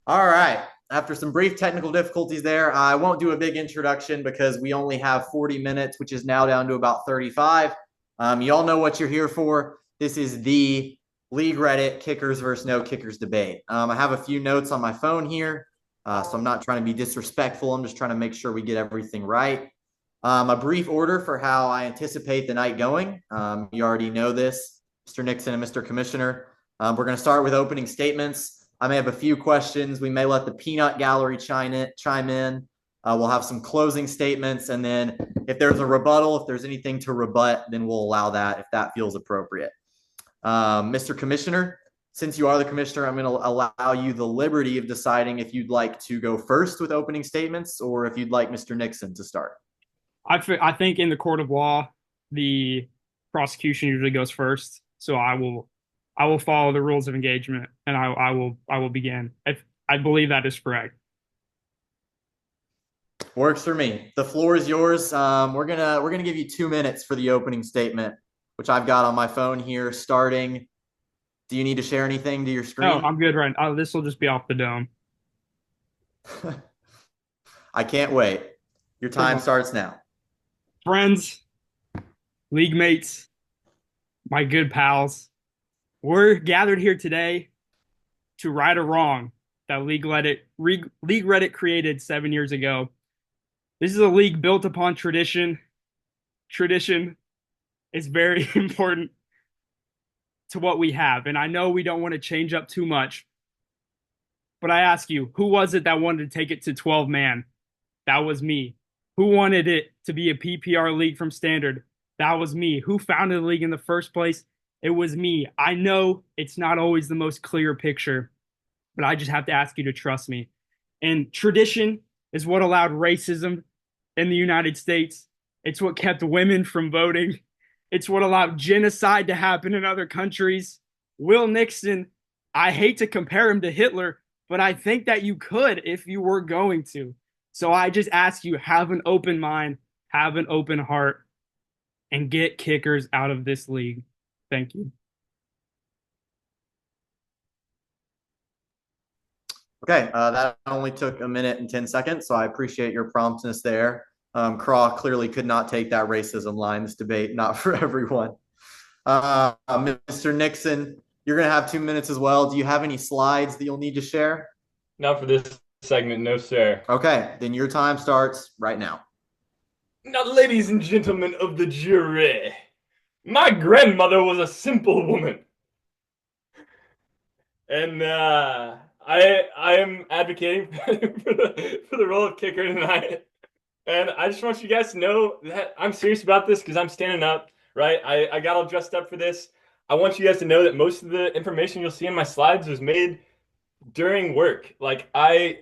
All right. After some brief technical difficulties there, I won't do a big introduction because we only have 40 minutes, which is now down to about 35. You all know what you're here for. This is the League Reddit kickers versus no kickers debate. I have a few notes on my phone here, so I'm not trying to be disrespectful. I'm just trying to make sure we get everything right. A brief order for how I anticipate the night going. You already know this, Mr. Nixon and Mr. Commissioner. We're going to start with opening statements. I may have a few questions. We may let the peanut gallery chime in. We'll have some closing statements. And then if there's a rebuttal, if there's anything to rebut, then we'll allow that if that feels appropriate. Mr. Commissioner, since you are the commissioner, I'm going to allow you the liberty of deciding if you'd like to go first with opening statements or if you'd like Mr. Nixon to start. I think in the court of law, the prosecution usually goes first. So I will follow the rules of engagement and I will begin. If I believe that is correct. Works for me. The floor is yours. We're gonna give you 2 minutes for the opening statement, which I've got on my phone here. Starting. Do you need to share anything to your No, screen? I'm good right now. This will just be off the dome. I can't wait. Your time starts now. Friends, league mates, my good pals, we're gathered here today to right a wrong that League Reddit created 7 years ago. This is a league built upon tradition. Tradition is very important to what we have. And I know we don't want to change up too much, but I ask you, who was it that wanted to take it to 12 man? That was me. Who wanted it to be a PPR league from Standard? That was me. Who founded the league in the first place? It was me. I know it's not always the most clear picture, but I just have to ask you to trust me. And tradition is what allowed racism in the United States. It's what kept women from voting. It's what allowed genocide to happen in other countries. Will Nixon, I hate to compare him to Hitler, but I think that you could if you were going to. So I just ask you, have an open mind, have an open heart, and get kickers out of this league. Thank you. Okay, that only took 1 minute and 10 seconds, so I appreciate your promptness there. Craw clearly could not take that racism line. This debate, not for everyone. Mr. Nixon, you're going to have 2 minutes as well. Do you have any slides that you'll need to share? Not for this segment, no, sir. Okay, then your time starts right now. Now, ladies and gentlemen of the jury, my grandmother was a simple woman. And I am advocating for the role of kicker tonight. And I just want you guys to know that I'm serious about this because I'm standing up, right? I got all dressed up for this. I want you guys to know that most of the information you'll see in my slides was made during work. Like I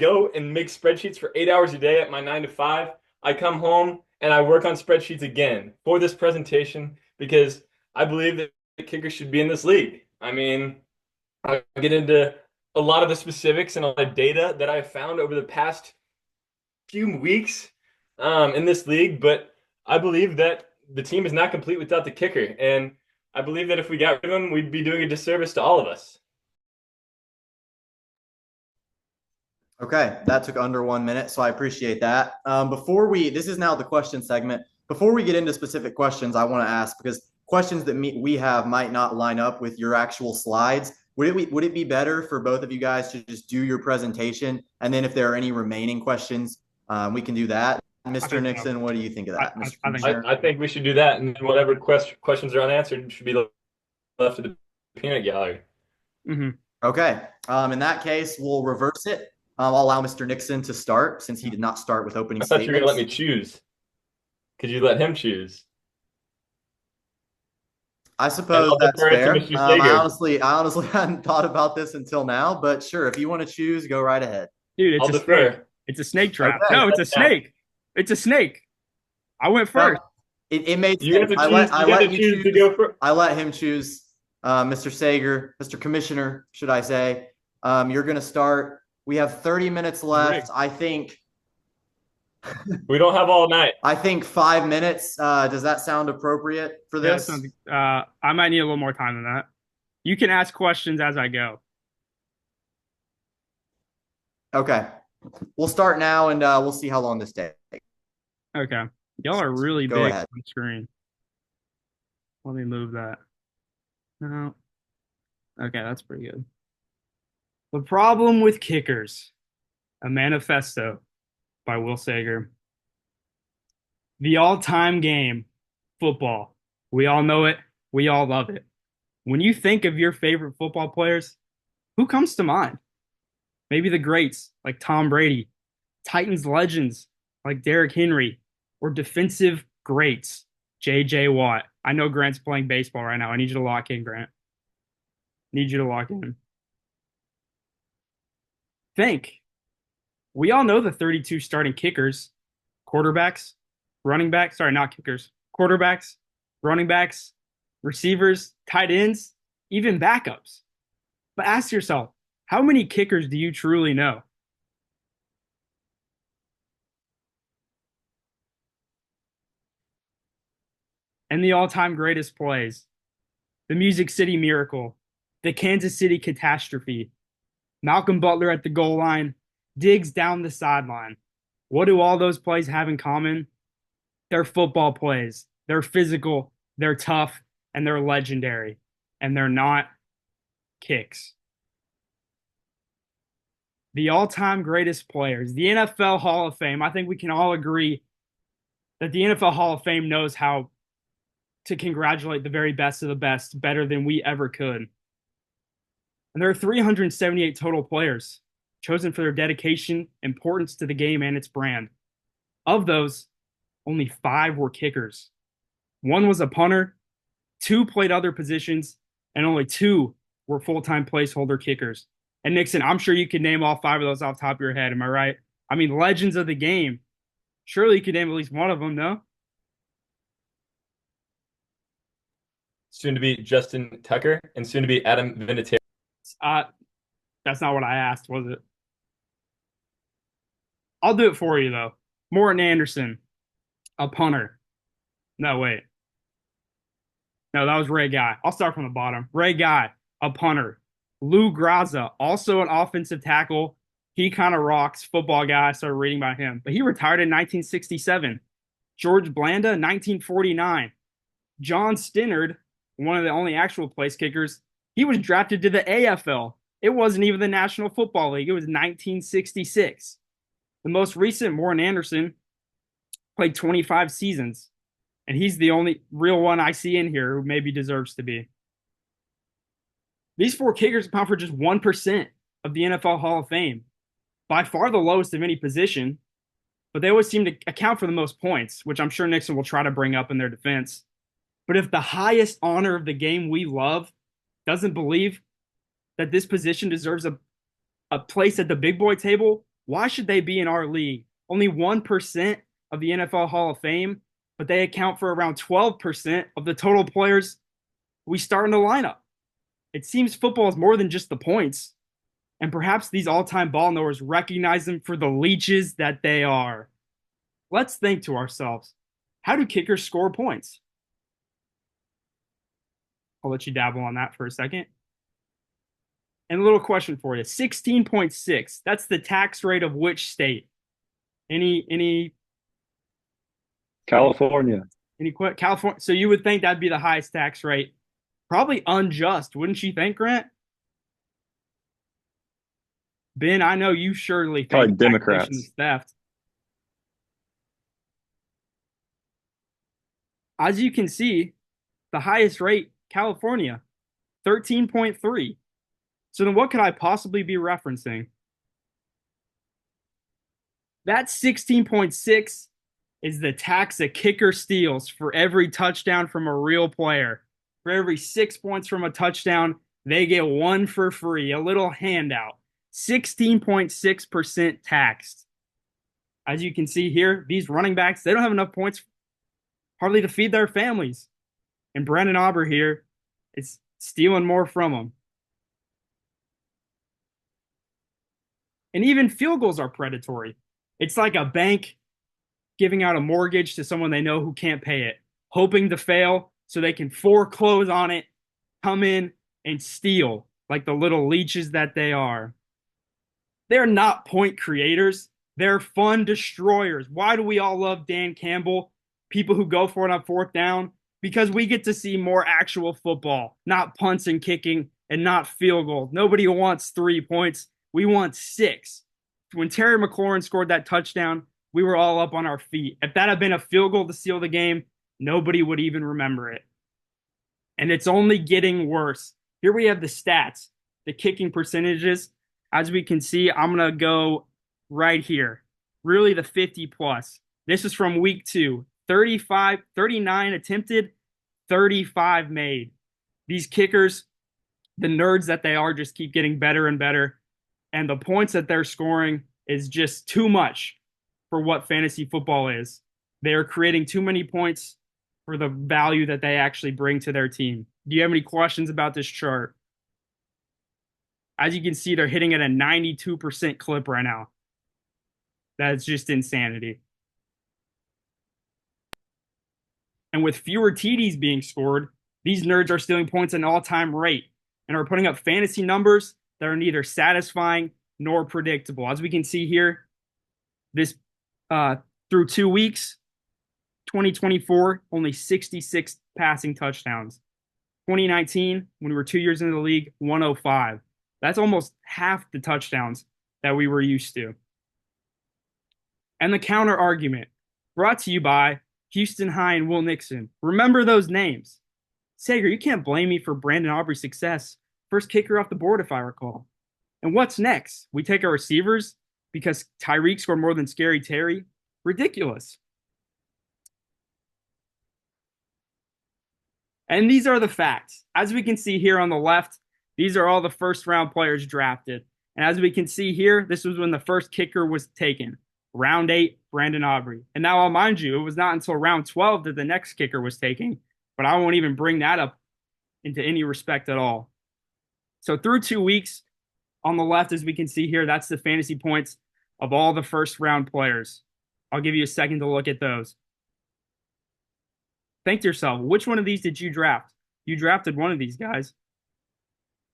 go and make spreadsheets for 8 hours a day at my 9 to 5. I come home and I work on spreadsheets again for this presentation because I believe that the kicker should be in this league. I mean, I get into a lot of the specifics and a lot of data that I've found over the past few weeks in this league, but I believe that the team is not complete without the kicker. And I believe that if we got rid of him, we'd be doing a disservice to all of us. Okay, that took under 1 minute, so I appreciate that. This is now the question segment. Before we get into specific questions, I want to ask because questions that we have might not line up with your actual slides. Would it be better for both of you guys to just do your presentation, and then if there are any remaining questions, we can do that? Mr. So. Nixon, what do you think of that, Mr. I think Commissioner? I think we should do that, and whatever questions are unanswered should be left to the peanut gallery. mm-hmm. Okay, in that case, we'll reverse it. I'll allow Mr. Nixon to start since he did not start with opening I thought you were statements. going to let me choose. Could you let him choose? I And suppose I'll that's defer it to fair. Mr. I honestly hadn't thought about this until now, but sure, if you want to choose, go right ahead. Dude, it's I'll a snake. defer. It's a snake trap. Okay. No, it's a snake. It's a snake. I went first. Well, it made You have sense. to choose. You have to choose to go for. I let him choose. Mr. Sager, Mr. Commissioner, should I say? You're going to start. We have 30 minutes left. I think We don't have all night. 5 minutes. Does that sound appropriate for Yeah, this? I might need a little more time than that. You can ask questions as I go. Okay. We'll start now and we'll see how long this takes. Okay. Y'all are really Go big ahead. on the screen. Let me move that. No. Okay, that's pretty good. The problem with kickers, a manifesto by Will Sager. The all-time game, football. We all know it. We all love it. When you think of your favorite football players, who comes to mind? Maybe the greats like Tom Brady, Titans legends like Derrick Henry, or defensive greats, J.J. Watt. I know Grant's playing baseball right now. I need you to lock in, Grant. Need you to lock in. Think. We all know the 32 starting kickers, quarterbacks, running backs, sorry, not kickers, quarterbacks, running backs, receivers, tight ends, even backups. But ask yourself, how many kickers do you truly know? And the all-time greatest plays, the Music City Miracle, the Kansas City Catastrophe, Malcolm Butler at the goal line, Diggs down the sideline. What do all those plays have in common? They're football plays. They're physical, they're tough, and they're legendary. And they're not kicks. The all-time greatest players, the NFL Hall of Fame. I think we can all agree that the NFL Hall of Fame knows how to congratulate the very best of the best better than we ever could. And there are 378 total players chosen for their dedication, importance to the game and its brand. Of those, only 5 were kickers. 1 was a punter, 2 played other positions, and only 2 were full-time placeholder kickers. And Nixon, I'm sure you could name all 5 of those off the top of your head. Am I right? I mean, legends of the game. Surely you could name at least one of them, no? Soon to be Justin Tucker and soon to be Adam Vinatieri. Uh, that's not what I asked, was it? I'll do it for you, though. Morton Anderson, a punter. No, wait. No, that was Ray Guy. I'll start from the bottom. Ray Guy, a punter. Lou Graza, also an offensive tackle. He kind of rocks. Football guy. I started reading about him. But he retired in 1967. George Blanda, 1949. John Stennard, one of the only actual place kickers, he was drafted to the AFL. It wasn't even the National Football League. It was 1966. The most recent, Morton Anderson, played 25 seasons. And he's the only real one I see in here who maybe deserves to be. These 4 kickers account for just 1% of the NFL Hall of Fame. By far the lowest of any position, but they always seem to account for the most points, which I'm sure Nixon will try to bring up in their defense. But if the highest honor of the game we love doesn't believe that this position deserves a place at the big boy table, why should they be in our league? Only 1% of the NFL Hall of Fame, but they account for around 12% of the total players we start in the lineup. It seems football is more than just the points, and perhaps these all-time ball knowers recognize them for the leeches that they are. Let's think to ourselves, how do kickers score points? I'll let you dabble on that for a second. And a little question for you. 16.6. That's the tax rate of which state? Any California. California? So you would think that'd be the highest tax rate. Probably unjust, wouldn't you think, Grant? Ben, I know you surely think Probably Democrats. is theft. As you can see, the highest rate, California, 13.3. So then what could I possibly be referencing? That 16.6 is the tax a kicker steals for every touchdown from a real player. For every 6 points from a touchdown, they get 1 for free, a little handout. 16.6% taxed. As you can see here, these running backs, they don't have enough points hardly to feed their families. And Brandon Auber here is stealing more from them. And even field goals are predatory. It's like a bank giving out a mortgage to someone they know who can't pay it, hoping to fail so they can foreclose on it, come in and steal like the little leeches that they are. They're not point creators. They're fun destroyers. Why do we all love Dan Campbell? People who go for it on fourth down? Because we get to see more actual football, not punts and kicking and not field goals. Nobody wants 3 points. We want 6. When Terry McLaurin scored that touchdown, we were all up on our feet. If that had been a field goal to seal the game, nobody would even remember it. And it's only getting worse. Here we have the stats, the kicking percentages. As we can see, I'm going to go right here. Really the 50 plus. This is from week 2. 39 attempted, 35 made. These kickers, the nerds that they are, just keep getting better and better. And the points that they're scoring is just too much for what fantasy football is. They are creating too many points for the value that they actually bring to their team. Do you have any questions about this chart? As you can see, they're hitting at a 92% clip right now. That's just insanity. And with fewer TDs being scored, these nerds are stealing points at an all-time rate and are putting up fantasy numbers that are neither satisfying nor predictable. As we can see here, this through 2 weeks, 2024, only 66 passing touchdowns. 2019, when we were 2 years into the league, 105. That's almost half the touchdowns that we were used to. And the counter argument, brought to you by Houston High and Will Nixon. Remember those names. Sager, you can't blame me for Brandon Aubrey's success. First kicker off the board, if I recall. And what's next? We take our receivers because Tyreek scored more than Scary Terry? Ridiculous. And these are the facts. As we can see here on the left, these are all the first-round players drafted. And as we can see here, this was when the first kicker was taken. Round 8, Brandon Aubrey. And now I'll mind you, it was not until round 12 that the next kicker was taken, but I won't even bring that up into any respect at all. So through 2 weeks, on the left, as we can see here, that's the fantasy points of all the first-round players. I'll give you a second to look at those. Think to yourself, which one of these did you draft? You drafted one of these guys.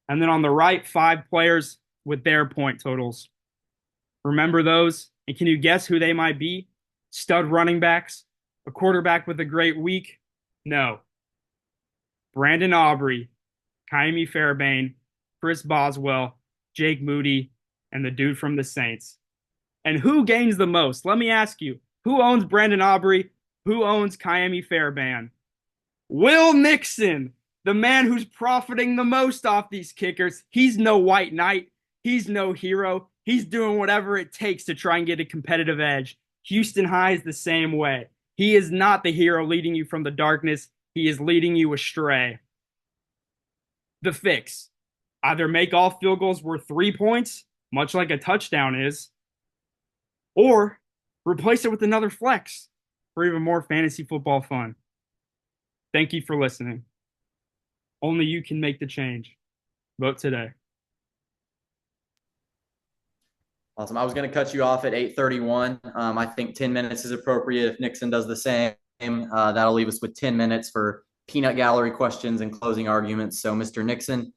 And then on the right, 5 players with their point totals. Remember those? And can you guess who they might be? Stud running backs? A quarterback with a great week? No. Brandon Aubrey, Ka'imi Fairbairn, Chris Boswell, Jake Moody, and the dude from the Saints. And who gains the most? Let me ask you, who owns Brandon Aubrey? Who owns Ka'imi Fairbairn? Will Nixon, the man who's profiting the most off these kickers. He's no white knight. He's no hero. He's doing whatever it takes to try and get a competitive edge. Houston High is the same way. He is not the hero leading you from the darkness. He is leading you astray. The fix. Either make all field goals worth 3 points, much like a touchdown is, or replace it with another flex for even more fantasy football fun. Thank you for listening. Only you can make the change. Vote today. Awesome. I was going to cut you off at 8:31. I think 10 minutes is appropriate. If Nixon does the same, that'll leave us with 10 minutes for peanut gallery questions and closing arguments. So, Mr. Nixon,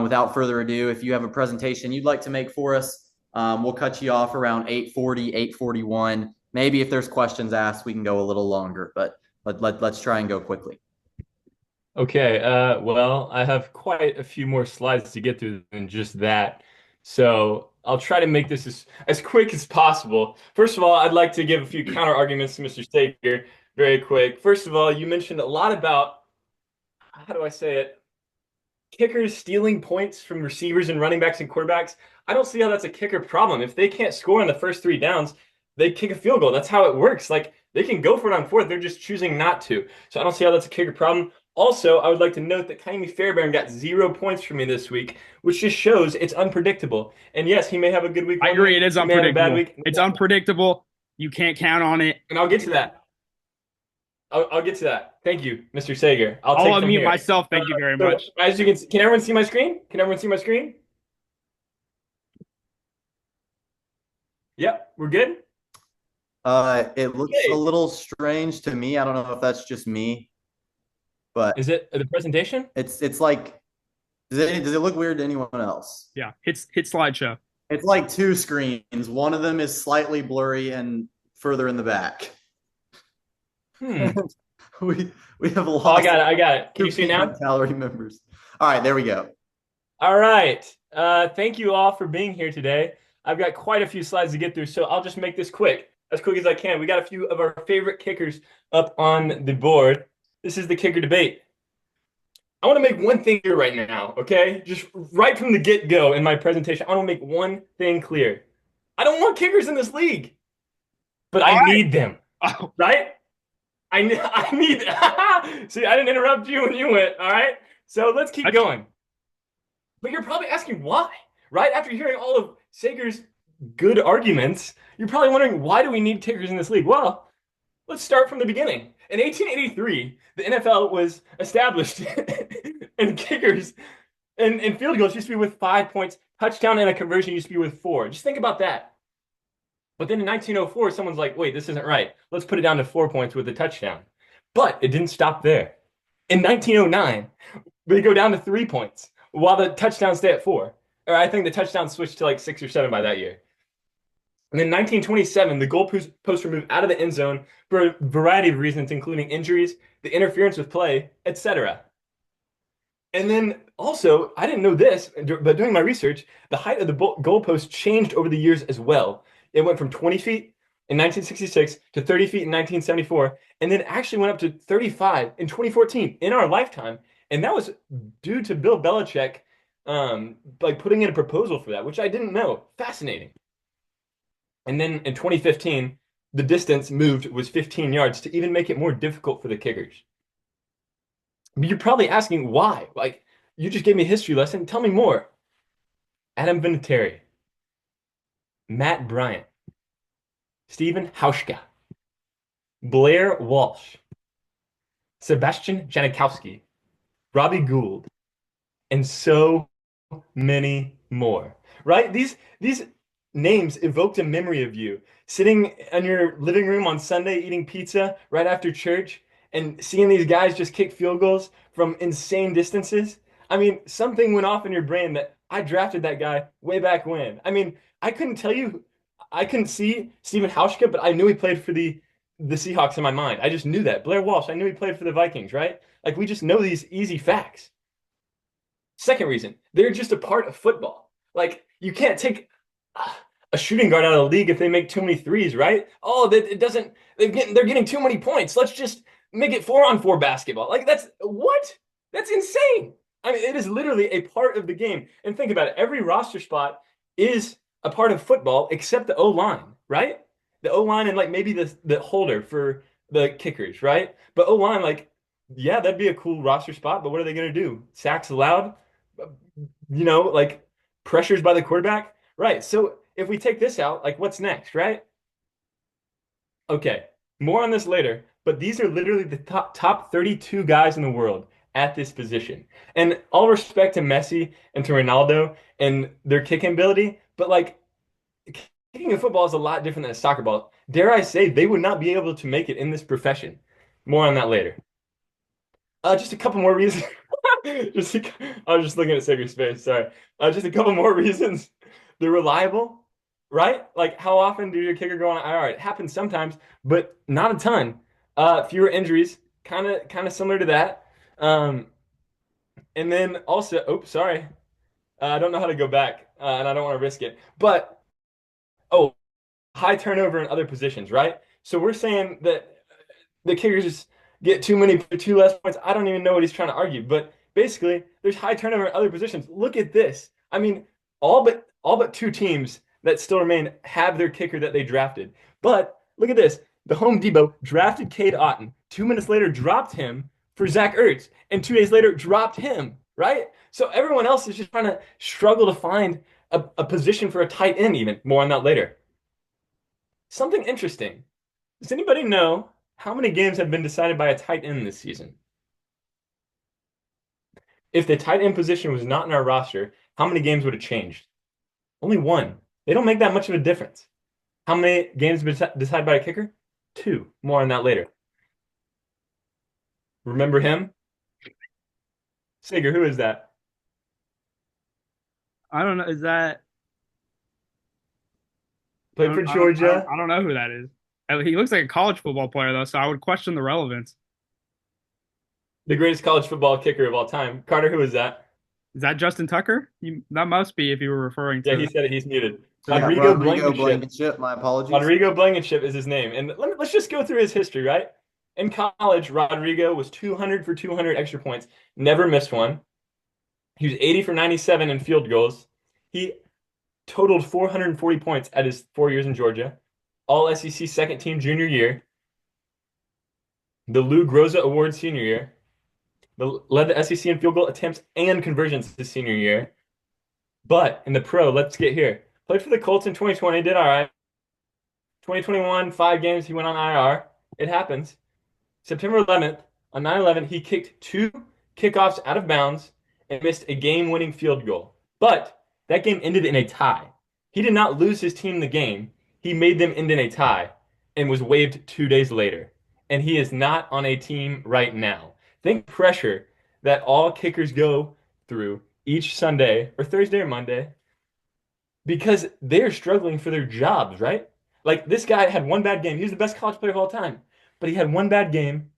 without further ado, if you have a presentation you'd like to make for us, we'll cut you off around 8:40, 8:41. Maybe if there's questions asked, we can go a little longer, but let's try and go quickly. Okay, well, I have quite a few more slides to get through than just that. So I'll try to make this as quick as possible. First of all, I'd like to give a few counter arguments to Mr. Sager very quick. First of all, you mentioned a lot about, how do I say it? Kickers stealing points from receivers and running backs and quarterbacks. I don't see how that's a kicker problem. If they can't score on the first 3 downs, they kick a field goal. That's how it works. Like, they can go for it on 4th. They're just choosing not to. So I don't see how that's a kicker problem. Also, I would like to note that Ka'imi Fairbairn got 0 points from me this week, which just shows it's unpredictable. And yes, he may have a good week. I agree. It is unpredictable. It's unpredictable. You can't count on it. And I'll get to that. I'll get to that. Thank you, Mr. Sager. I'll unmute myself. Thank you very much. As you can everyone see my screen? Can everyone see my screen? Yep, we're good. It looks a little strange to me. I don't know if that's just me, but is it the presentation? It's like, does it look weird to anyone else? Yeah, hit slideshow. It's like two screens. One of them is slightly blurry and further in the back. Hmm. we we have Oh, I lost got it. I got it. Can two you see it Peanut now? Gallery members. All right, there we go. All right. Thank you all for being here today. I've got quite a few slides to get through, so I'll just make this quick, as quick as I can. We got a few of our favorite kickers up on the board. This is the kicker debate. I want to make one thing clear right now, okay? Just right from the get-go in my presentation, I want to make one thing clear. I don't want kickers in this league, but All I right. need them, Oh, right? I need. See, I didn't interrupt you when you went. All right, so let's keep going. But you're probably asking why, right? After hearing all of Sager's good arguments, you're probably wondering why do we need kickers in this league? Well, let's start from the beginning. In 1883, the NFL was established, and kickers and field goals used to be with 5 points. Touchdown and a conversion used to be with 4. Just think about that. But then in 1904, someone's like, wait, this isn't right. Let's put it down to 4 points with a touchdown. But it didn't stop there. In 1909, they go down to 3 points while the touchdowns stay at 4. Or I think the touchdowns switched to like 6 or 7 by that year. And then 1927, the goalposts were moved out of the end zone for a variety of reasons, including injuries, the interference with play, etc. And then also, I didn't know this, but doing my research, the height of the goalpost changed over the years as well. It went from 20 feet in 1966 to 30 feet in 1974, and then actually went up to 35 in 2014 in our lifetime. And that was due to Bill Belichick, like putting in a proposal for that, which I didn't know. Fascinating. And then in 2015, the distance moved was 15 yards to even make it more difficult for the kickers. But you're probably asking why. Like, you just gave me a history lesson. Tell me more. Adam Vinatieri, Matt Bryant, Stephen Hauschka, Blair Walsh, Sebastian Janikowski, Robbie Gould, and so many more. Right? These names evoked a memory of you sitting in your living room on Sunday eating pizza right after church and seeing these guys just kick field goals from insane distances. I mean, something went off in your brain that I drafted that guy way back when. I mean, I couldn't tell you, I couldn't see Stephen Hauschka, but I knew he played for the Seahawks in my mind. I just knew that. Blair Walsh, I knew he played for the Vikings, right? Like we just know these easy facts. Second reason, they're just a part of football. Like you can't take a shooting guard out of the league if they make too many threes, right? Oh, that it doesn't. They're getting too many points. Let's just make it 4-on-4 basketball. Like that's what? That's insane. I mean, it is literally a part of the game. And think about it. Every roster spot is a part of football except the O line, right? The O line and like maybe the holder for the kickers, right? But O line, like, yeah, that'd be a cool roster spot. But what are they gonna do? Sacks allowed? Like pressures by the quarterback, right? So if we take this out, like what's next, right? Okay, more on this later, but these are literally the top 32 guys in the world at this position. And all respect to Messi and to Ronaldo and their kicking ability, but like kicking a football is a lot different than a soccer ball. Dare I say they would not be able to make it in this profession. More on that later. Just a couple more reasons. I was just looking at Sager's face. Sorry. Just a couple more reasons. They're reliable, right? Like how often do your kicker go on IR? It happens sometimes, but not a ton. Fewer injuries, kind of similar to that. And then also, oops, sorry, I don't know how to go back, and I don't want to risk it. But oh, high turnover in other positions, right? So we're saying that the kickers just get two less points. I don't even know what he's trying to argue, but basically, there's high turnover in other positions. Look at this. I mean, all but two teams that still remain have their kicker that they drafted. But look at this. The Home Depot drafted Cade Otton. 2 minutes later, dropped him for Zach Ertz, and 2 days later, dropped him. Right? So everyone else is just trying to struggle to find a position for a tight end. Even more on that later. Something interesting. Does anybody know how many games have been decided by a tight end this season? If the tight end position was not in our roster, how many games would have changed? Only one. They don't make that much of a difference. How many games have been decided by a kicker? 2. More on that later. Remember him? Sager, who is that? I don't know. Is that Played for Georgia. I don't know who that is. He looks like a college football player though, so I would question the relevance. The greatest college football kicker of all time. Carter, who is that? Is that Justin Tucker? That must be if you were referring to. Yeah, he said it. He's muted. So we got Rodrigo Rodrigo Blankenship. Blankenship. My apologies. Rodrigo Blankenship is his name. And let's just go through his history, right? In college, Rodrigo was 200 for 200 extra points, never missed one. He was 80 for 97 in field goals. He totaled 440 points at his 4 years in Georgia. All SEC second team junior year. The Lou Groza Award senior year. Led the SEC in field goal attempts and conversions his senior year. But in the pro, let's get here. Played for the Colts in 2020, did all right. 2021, 5 games, he went on IR. It happens. September 11th, on 9/11, he kicked 2 kickoffs out of bounds and missed a game-winning field goal. But that game ended in a tie. He did not lose his team the game. He made them end in a tie and was waived 2 days later. And he is not on a team right now. Think pressure that all kickers go through each Sunday or Thursday or Monday because they're struggling for their jobs, right? Like this guy had one bad game. He was the best college player of all time, but he had one bad game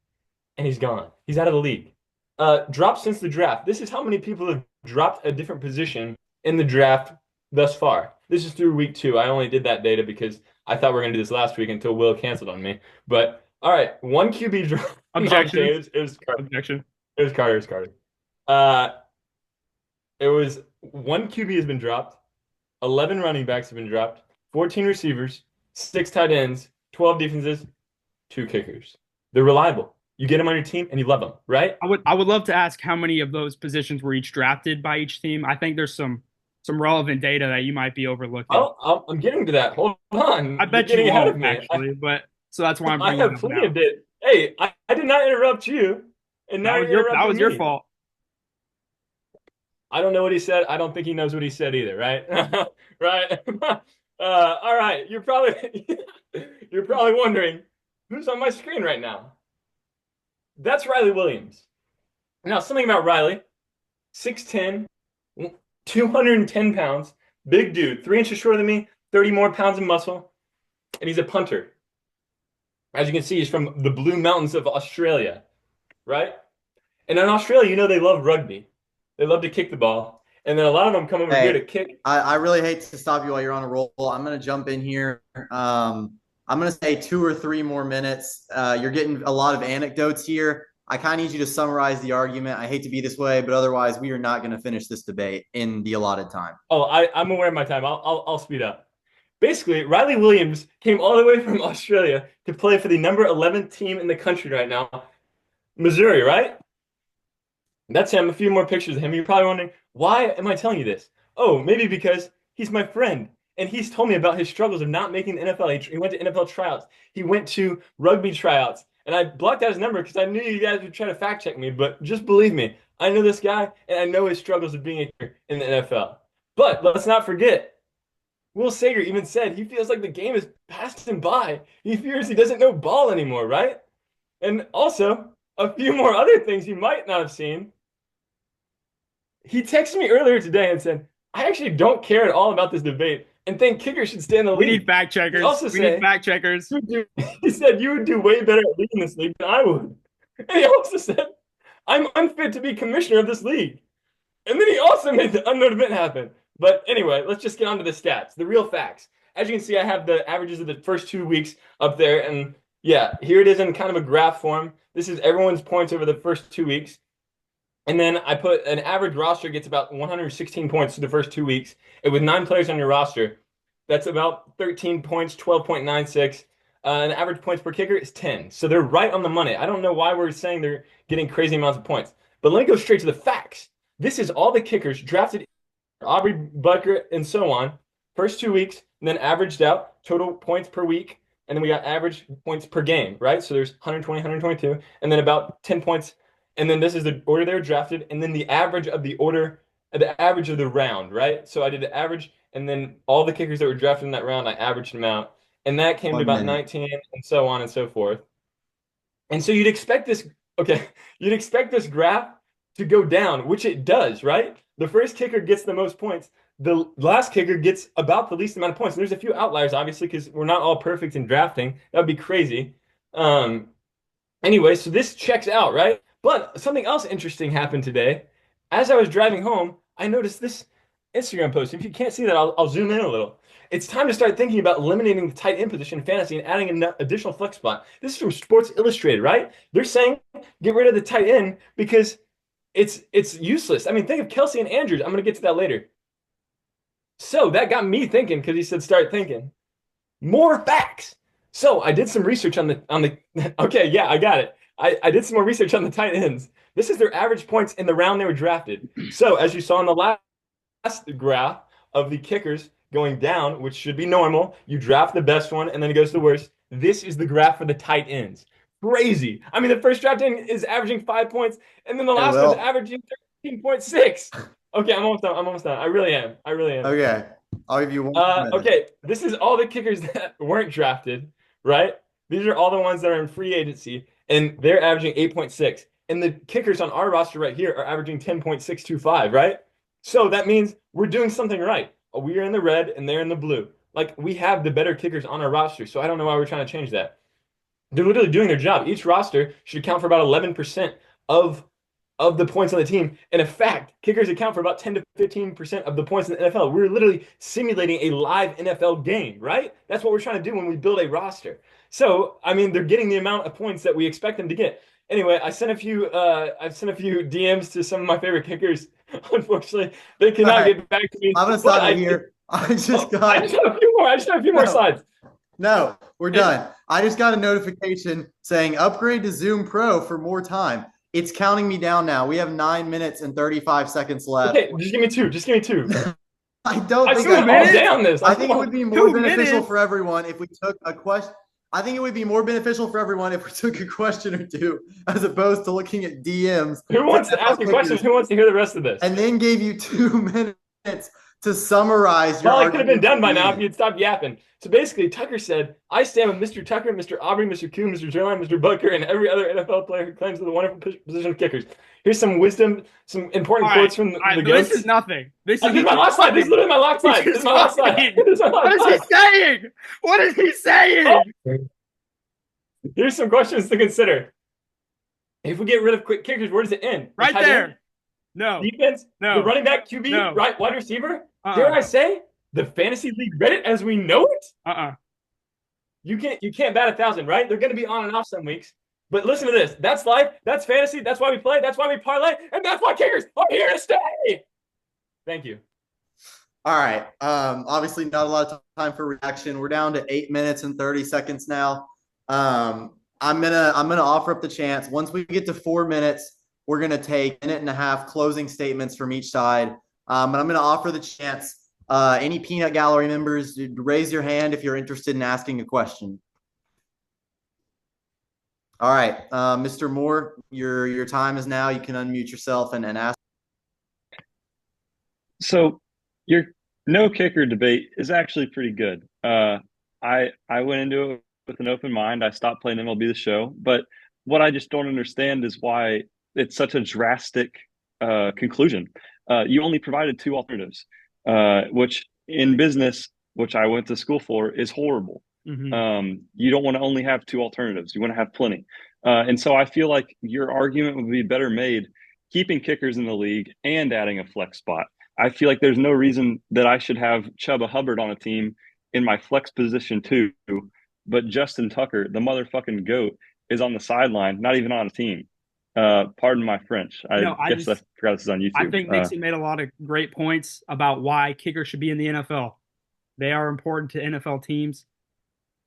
and he's gone. He's out of the league. Dropped since the draft. This is how many people have dropped a different position in the draft thus far. This is through week 2. I only did that data because I thought we were going to do this last week until Will canceled on me. But all right, one QB drop. Objection. No, it was Carter. Objection. It was Carter. It was one QB has been dropped, 11 running backs have been dropped, 14 receivers, 6 tight ends, 12 defenses, 2 kickers. They're reliable. You get them on your team and you love them, right? I would love to ask how many of those positions were each drafted by each team. I think there's some relevant data that you might be overlooking. Oh, I'm getting to that. Hold on. I bet You're you getting ahead won't, of me. actually, but so that's why I'm I bringing have it up plenty now. of data. Hey, I did not interrupt you, and now That was your fault. I don't know what he said. I don't think he knows what he said either, right? Right. All right. You're probably wondering who's on my screen right now. That's Riley Williams. Now, something about Riley: 6'10", 210 pounds, big dude, 3 inches shorter than me, 30 more pounds of muscle, and he's a punter. As you can see, he's from the Blue Mountains of Australia, right? And in Australia, you know they love rugby. They love to kick the ball. And then a lot of them come over here to kick. I really hate to stop you while you're on a roll. I'm going to jump in here. I'm going to say 2 or 3 more minutes. You're getting a lot of anecdotes here. I kind of need you to summarize the argument. I hate to be this way, but otherwise we are not going to finish this debate in the allotted time. Oh, I'm aware of my time. I'll speed up. Basically, Riley Williams came all the way from Australia to play for the number 11 team in the country right now, Missouri, right? That's him. A few more pictures of him. You're probably wondering, why am I telling you this? Oh, maybe because he's my friend, and he's told me about his struggles of not making the NFL. He went to NFL tryouts. He went to rugby tryouts, and I blocked out his number because I knew you guys would try to fact check me, but just believe me, I know this guy, and I know his struggles of being a kicker in the NFL. But let's not forget, Will Sager even said he feels like the game has passed him by. He fears he doesn't know ball anymore, right? And also, a few more other things you might not have seen. He texted me earlier today and said, I actually don't care at all about this debate and think kickers should stay in the league. We need fact checkers. We need fact checkers. He said, you would do way better at leading this league than I would. And he also said, I'm unfit to be commissioner of this league. And then he also made the unknown event happen. But anyway, let's just get on to the stats, the real facts. As you can see, I have the averages of the first 2 weeks up there. And yeah, here it is in kind of a graph form. This is everyone's points over the first 2 weeks. And then I put an average roster gets about 116 points for the first 2 weeks. And with 9 players on your roster, that's about 13 points, 12.96. And average points per kicker is 10. So they're right on the money. I don't know why we're saying they're getting crazy amounts of points. But let me go straight to the facts. This is all the kickers drafted, Aubrey Butker, and so on. First 2 weeks, and then averaged out total points per week. And then we got average points per game, right? So there's 120, 122, and then about 10 points. And then this is the order they were drafted, and then the average of the order, the average of the round, right? So I did the average, and then all the kickers that were drafted in that round, I averaged them out. And that came to about 19, and so on and so forth. And so you'd expect this, okay, you'd expect this graph to go down, which it does, right? The first kicker gets the most points. The last kicker gets about the least amount of points. And there's a few outliers, obviously, because we're not all perfect in drafting. That would be crazy. Um, anyway, so this checks out, right? But something else interesting happened today. As I was driving home, I noticed this Instagram post. If you can't see that, I'll zoom in a little. It's time to start thinking about eliminating the tight end position in fantasy and adding an additional flex spot. This is from Sports Illustrated, right? They're saying get rid of the tight end because it's useless. I mean, think of Kelsey and Andrews. I'm going to get to that later. So that got me thinking because he said start thinking. More facts. So I did some research on the okay, yeah, I got it. I did some more research on the tight ends. This is their average points in the round they were drafted. So as you saw in the last graph of the kickers going down, which should be normal, you draft the best one and then it goes to the worst. This is the graph for the tight ends. Crazy. I mean, the first draft in is averaging 5 points, and then the last one's averaging 13.6. Okay, I'm almost done. I'm almost done. I really am. Okay. I'll give you one. Okay, this is all the kickers that weren't drafted, right? These are all the ones that are in free agency, and they're averaging 8.6. And the kickers on our roster right here are averaging 10.625, right? So that means we're doing something right. We are in the red, and they're in the blue. Like, we have the better kickers on our roster, so I don't know why we're trying to change that. They're literally doing their job. Each roster should account for about 11% of the points on the team. And in fact, kickers account for about 10 to 15% of the points in the NFL. We're literally simulating a live NFL game, right? That's what we're trying to do when we build a roster. So, I mean, they're getting the amount of points that we expect them to get. Anyway, I've sent a few DMs to some of my favorite kickers. Unfortunately, they cannot get back to me. I'm gonna stop you here. I just have a few more slides. No, we're done. I just got a notification saying upgrade to Zoom Pro for more time. It's counting me down now. We have 9 minutes and 35 seconds left. Okay, just give me two. I don't think I think it would be more beneficial for everyone if we took a question. I think it would be more beneficial for everyone if we took a question or two as opposed to looking at DMs. Who wants to ask a question? Who wants to hear the rest of this? And then gave you 2 minutes to summarize your argument. Well, it could have been done by now if you'd stopped yapping. So basically, Tucker said, I stand with Mr. Tucker, Mr. Aubrey, Mr. Kuhn, Mr. Zerline, Mr. Butker, and every other NFL player who claims the wonderful position of kickers. Here's some wisdom, some important quotes from the goats. This is nothing. This is my last slide. This is literally my last slide. This is my last slide. What is he saying? What is he saying? Here's some questions to consider. If we get rid of quick kickers, where does it end? Right there. No. Defense? No. The running back, QB? No. Right? Wide receiver? Dare I say? The fantasy league Reddit as we know it? You can't bat 1,000, right? They're going to be on and off some weeks. But listen to this. That's life. That's fantasy. That's why we play. That's why we parlay. And that's why kickers are here to stay. Thank you. All right. Obviously, not a lot of time for reaction. We're down to 8 minutes and 30 seconds now. I'm gonna offer up the chance. Once we get to 4 minutes, we're gonna take a minute and a half closing statements from each side. And I'm gonna offer the chance. Any Peanut Gallery members, raise your hand if you're interested in asking a question. All right, Mr. Moore, your time is now. You can unmute yourself and ask. So your no kicker debate is actually pretty good. I went into it with an open mind. I stopped playing MLB The Show, but what I just don't understand is why it's such a drastic conclusion. You only provided 2 alternatives, which in business, which I went to school for, is horrible. Mm-hmm. You don't want to only have 2 alternatives. You want to have plenty. And so I feel like your argument would be better made keeping kickers in the league and adding a flex spot. I feel like there's no reason that I should have Chuba Hubbard on a team in my flex position too, but Justin Tucker, the motherfucking GOAT, is on the sideline, not even on a team. Pardon my French. I forgot this is on YouTube. I think Nixon made a lot of great points about why kickers should be in the NFL. They are important to NFL teams.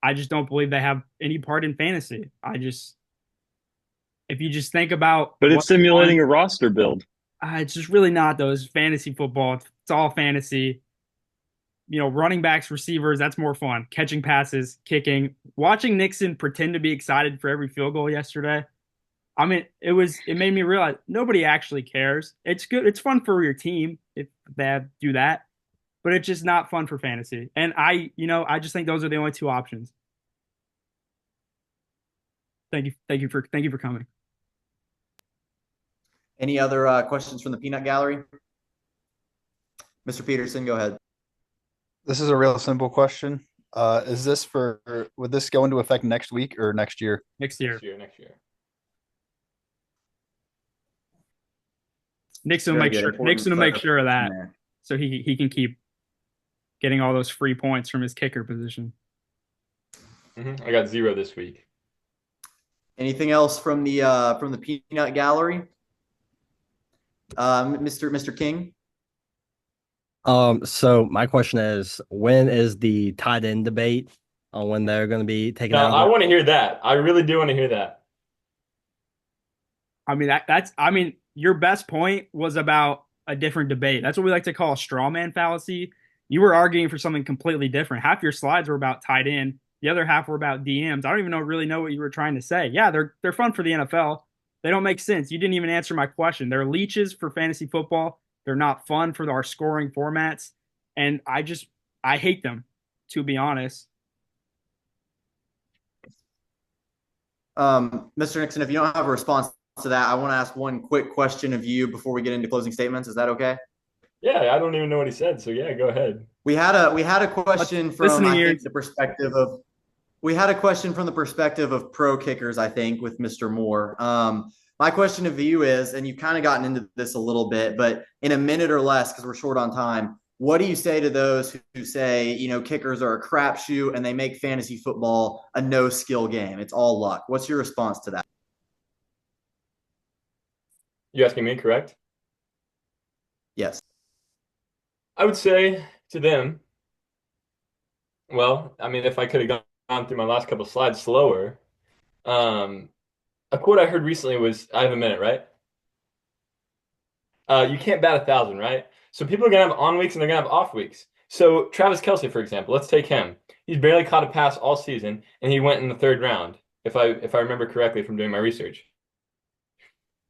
I just don't believe they have any part in fantasy. If you just think about... But it's simulating a roster build. It's just really not, though. It's fantasy football. It's all fantasy. You know, running backs, receivers, that's more fun. Catching passes, kicking. Watching Nixon pretend to be excited for every field goal yesterday. I mean, it made me realize nobody actually cares. It's good. It's fun for your team if they do that, but it's just not fun for fantasy. And I just think those are the only 2 options. Thank you for coming. Any other questions from the peanut gallery? Mr. Peterson, go ahead. This is a real simple question. Would this go into effect next week or next year? Next year. Next year. Nixon will Very make good. sure. Important Nixon will make sure of that, there. so he can keep getting all those free points from his kicker position. I got 0 this week. Anything else from the peanut gallery? Mr. King? So my question is, when is the tight end debate on when they're going to be taken Now, out? I want to hear that. I really do want to hear that. I mean I mean your best point was about a different debate. That's what we like to call a straw man fallacy. You were arguing for something completely different. Half your slides were about tight end. The other half were about DMs. I don't even really know what you were trying to say. Yeah, they're fun for the NFL. They don't make sense. You didn't even answer my question. They're leeches for fantasy football. They're not fun for our scoring formats. And I hate them, to be honest. Mr. Nixon, if you don't have a response to that, I want to ask one quick question of you before we get into closing statements. Is that okay? Yeah, I don't even know what he said. So yeah, go ahead. We had a question from the perspective of pro kickers, I think, with Mr. Moore. My question of you is, and you've kind of gotten into this a little bit, but in a minute or less, because we're short on time, what do you say to those who say, kickers are a crapshoot and they make fantasy football a no-skill game? It's all luck. What's your response to that? You asking me, correct? Yes. I would say to them, well, I mean, if I could have gone through my last couple slides slower, a quote I heard recently was, I have a minute, right? You can't bat 1,000, right? So people are going to have on weeks and they're going to have off weeks. So Travis Kelce, for example, let's take him. He's barely caught a pass all season, and he went in the 3rd round, if I remember correctly from doing my research.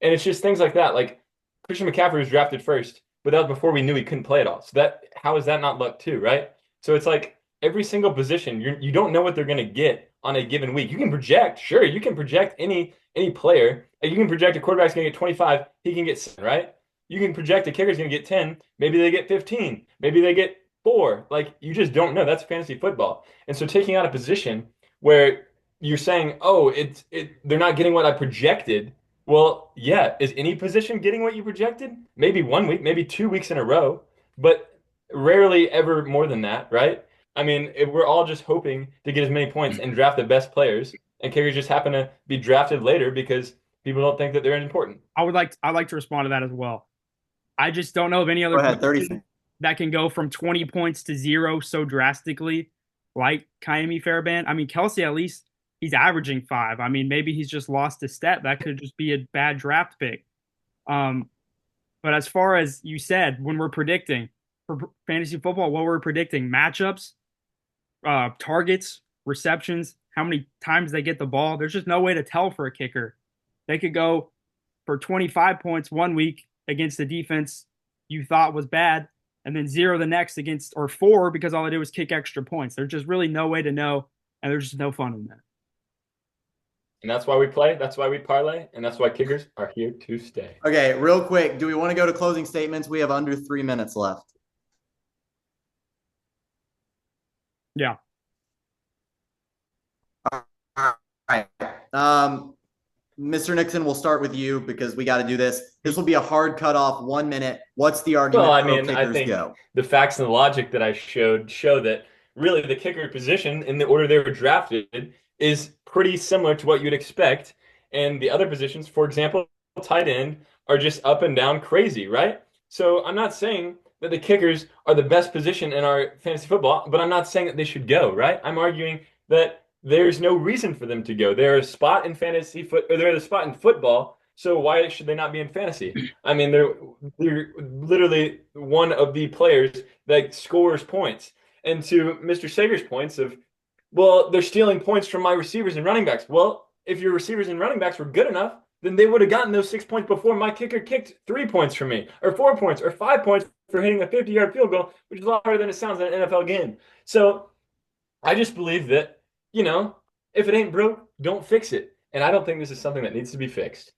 And it's just things like that. Like Christian McCaffrey was drafted first, but that was before we knew he couldn't play at all. So how is that not luck too, right? So it's like every single position, you don't know what they're going to get on a given week. You can project, sure, you can project any player. You can project a quarterback's going to get 25, he can get 7, right? You can project a kicker's going to get 10, maybe they get 15, maybe they get 4. Like, you just don't know. That's fantasy football. And so taking out a position where you're saying, oh, they're not getting what I projected. Well, yeah, is any position getting what you projected? Maybe 1 week, maybe 2 weeks in a row, but rarely ever more than that, right? I mean, we're all just hoping to get as many points and draft the best players, and kickers just happen to be drafted later because people don't think that they're important. I'd like to respond to that as well. I just don't know of any other position that can go from 20 points to 0 so drastically like Ka'imi Fairbairn. I mean, Kelce, at least he's averaging 5. I mean, maybe he's just lost a step. That could just be a bad draft pick. But as far as you said, when we're predicting for fantasy football, what we're predicting, matchups, targets, receptions, how many times they get the ball, there's just no way to tell for a kicker. They could go for 25 points 1 week against the defense you thought was bad, and then 0 the next against, or 4 because all they did was kick extra points. There's just really no way to know, and there's just no fun in that. And that's why we play, that's why we parlay, and that's why kickers are here to stay. Okay, real quick, do we want to go to closing statements? We have under 3 minutes left. Yeah. All right. Mr. Nixon, we'll start with you because we got to do this. This will be a hard cutoff, 1 minute. What's the argument? Well, I mean, I think the facts and the logic that I showed show that really the kicker position in the order they were drafted is pretty similar to what you'd expect. And the other positions, for example, tight end, are just up and down crazy, right? So I'm not saying that the kickers are the best position in our fantasy football, but I'm not saying that they should go, right? I'm arguing that there's no reason for them to go. They're a spot in they're the spot in football. So why should they not be in fantasy? I mean, they're literally one of the players that scores points. And to Mr. Sager's points of, well, they're stealing points from my receivers and running backs. Well, if your receivers and running backs were good enough, then they would have gotten those 6 points before my kicker kicked 3 points from me, or 4 points, or 5 points for hitting a 50-yard field goal, which is a lot harder than it sounds in an NFL game. So I just believe that, if it ain't broke, don't fix it. And I don't think this is something that needs to be fixed.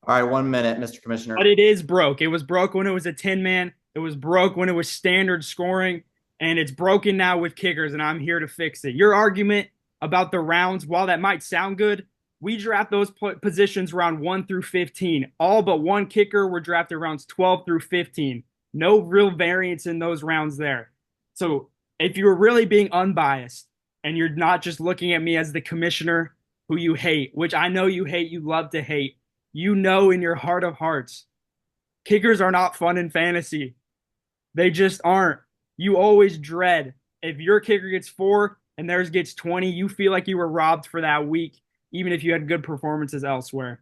All right, 1 minute, Mr. Commissioner. But it is broke. It was broke when it was a 10-man. It was broke when it was standard scoring. And it's broken now with kickers, and I'm here to fix it. Your argument about the rounds, while that might sound good, we draft those positions round 1 through 15. All but one kicker were drafted rounds 12 through 15. No real variance in those rounds there. So if you're really being unbiased and you're not just looking at me as the commissioner who you hate, which I know you hate, you love to hate, you know in your heart of hearts, kickers are not fun in fantasy. They just aren't. You always dread if your kicker gets 4 and theirs gets 20, you feel like you were robbed for that week, even if you had good performances elsewhere.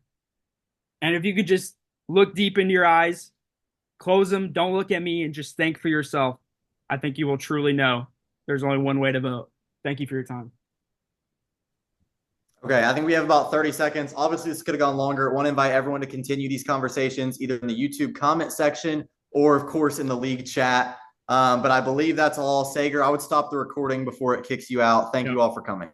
And if you could just look deep into your eyes, close them, don't look at me, and just think for yourself, I think you will truly know there's only one way to vote. Thank you for your time. Okay, I think we have about 30 seconds. Obviously, this could have gone longer. I want to invite everyone to continue these conversations either in the YouTube comment section or, of course, in the league chat. But I believe that's all. Sager, I would stop the recording before it kicks you out. Thank you all for coming.